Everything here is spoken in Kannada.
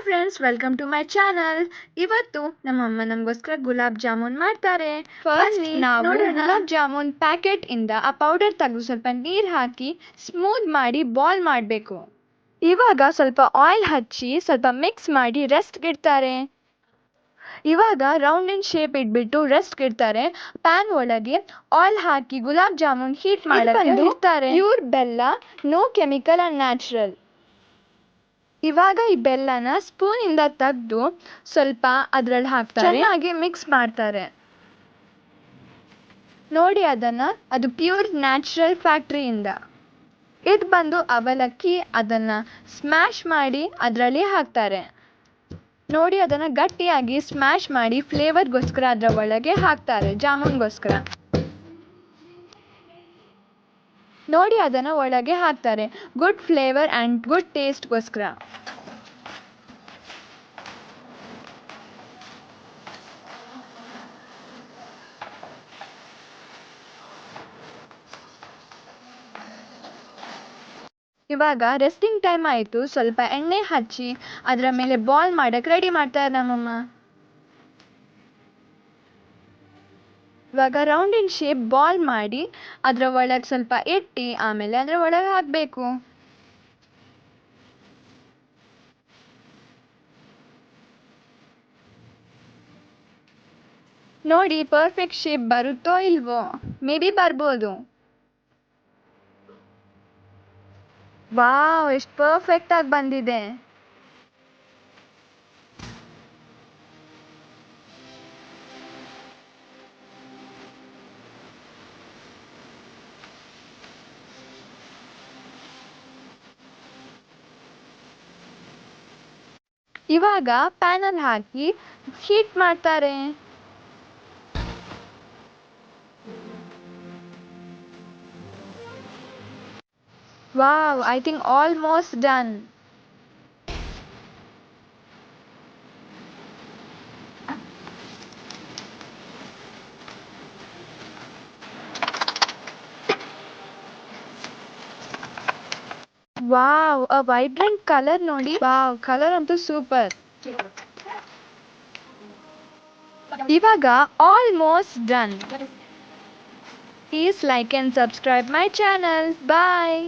Friends, welcome to my channel. ಇವತ್ತು ನಮ್ಮಮ್ಮ ನಮಗೋಸ್ಕರ ಗುಲಾಬ್ ಜಾಮೂನ್ ಮಾಡ್ತಾರೆ. ಫಸ್ಟ್ ನಾವು ಗುಲಾಬ್ ಜಾಮೂನ್ ಪ್ಯಾಕೆಟ್ ಇಂದ ಆ ಪೌಡರ್ ತೆಗೆದು ಸ್ವಲ್ಪ ನೀರು ಹಾಕಿ ಸ್ಮೂತ್ ಮಾಡಿ ಬಾಲ್ ಮಾಡಬೇಕು. ಇವಾಗ ಸ್ವಲ್ಪ ಆಯಿಲ್ ಹಚ್ಚಿ ಸ್ವಲ್ಪ ಮಿಕ್ಸ್ ಮಾಡಿ ರೆಸ್ಟ್ಗೆ ಇಡ್ತಾರೆ. ಇವಾಗ ರೌಂಡಿನ ಶೇಪ್ ಇಟ್ಬಿಟ್ಟು ರೆಸ್ಟ್ಗೆ ಇಡ್ತಾರೆ. ಪ್ಯಾನ್ ಒಳಗೆ ಆಯಿಲ್ ಹಾಕಿ ಗುಲಾಬ್ ಜಾಮೂನ್ ಹೀಟ್ ಮಾಡಕ್ಕೆ ಇಡ್ತಾರೆ. ಪ್ಯೂರ್ ಬೆಲ್ಲ, ನೋ ಕೆಮಿಕಲ್ ಅಂಡ್ ನ್ಯಾಚುರಲ್. ಇವಾಗ ಈ ಬೆಲ್ಲನ ಸ್ಪೂನಿಂದ ತೆಗೆದು ಸ್ವಲ್ಪ ಅದರಲ್ಲಿ ಹಾಕ್ತಾರೆ, ಚೆನ್ನಾಗಿ ಮಿಕ್ಸ್ ಮಾಡ್ತಾರೆ. ನೋಡಿ ಅದು ಪ್ಯೂರ್ ನ್ಯಾಚುರಲ್ ಫ್ಯಾಕ್ಟ್ರಿಯಿಂದ. ಇದು ಬಂದು ಅವಲಕ್ಕಿ, ಅದನ್ನು ಸ್ಮ್ಯಾಶ್ ಮಾಡಿ ಅದರಲ್ಲಿ ಹಾಕ್ತಾರೆ. ನೋಡಿ ಅದನ್ನು ಗಟ್ಟಿಯಾಗಿ ಸ್ಮ್ಯಾಶ್ ಮಾಡಿ ಫ್ಲೇವರ್ಗೋಸ್ಕರ ಅದರ ಒಳಗೆ ಹಾಕ್ತಾರೆ, ಜಾಮೂನ್ಗೋಸ್ಕರ. ನೋಡಿ ಅದನ್ನು ಒಳಗೆ ಹಾಕ್ತಾರೆ, ಗುಡ್ ಫ್ಲೇವರ್ ಆ್ಯಂಡ್ ಗುಡ್ ಟೇಸ್ಟ್ಗೋಸ್ಕರ. ಇವಾಗ ರೆಸ್ಟಿಂಗ್ ಟೈಮ್ ಆಯಿತು. ಸ್ವಲ್ಪ ಎಣ್ಣೆ ಹಚ್ಚಿ ಅದರ ಮೇಲೆ ಬಾಲ್ ಮಾಡಕ್ಕೆ ರೆಡಿ ಮಾಡ್ತಾರೆ ನಮ್ಮಮ್ಮ. ಇವಾಗ ರೌಂಡಿನ ಶೇಪ್ ಬಾಲ್ ಮಾಡಿ ಅದರ ಒಳಗೆ ಸ್ವಲ್ಪ ಇಟ್ಟು ಆಮೇಲೆ ಅದರ ಒಳಗೆ ಹಾಕಬೇಕು. ನೋಡಿ ಪರ್ಫೆಕ್ಟ್ ಶೇಪ್ ಬರುತ್ತೋ ಇಲ್ವೋ, ಮೇ ಬಿ ಬರ್ಬೋದು. ವಾವ್, ಎಷ್ಟು ಪರ್ಫೆಕ್ಟಾಗಿ ಬಂದಿದೆ. ಇವಾಗ ಪ್ಯಾನಲ್ಲಿ ಹಾಕಿ ಹೀಟ್ ಮಾಡ್ತಾರೆ. Wow, I think almost done. Wow, a vibrant colour ನೋಡಿ. ವಾವ್, ಕಲರ್ ಅಂತೂ ಸೂಪರ್. ಇವಾಗ almost done. Please like and subscribe my channel. Bye.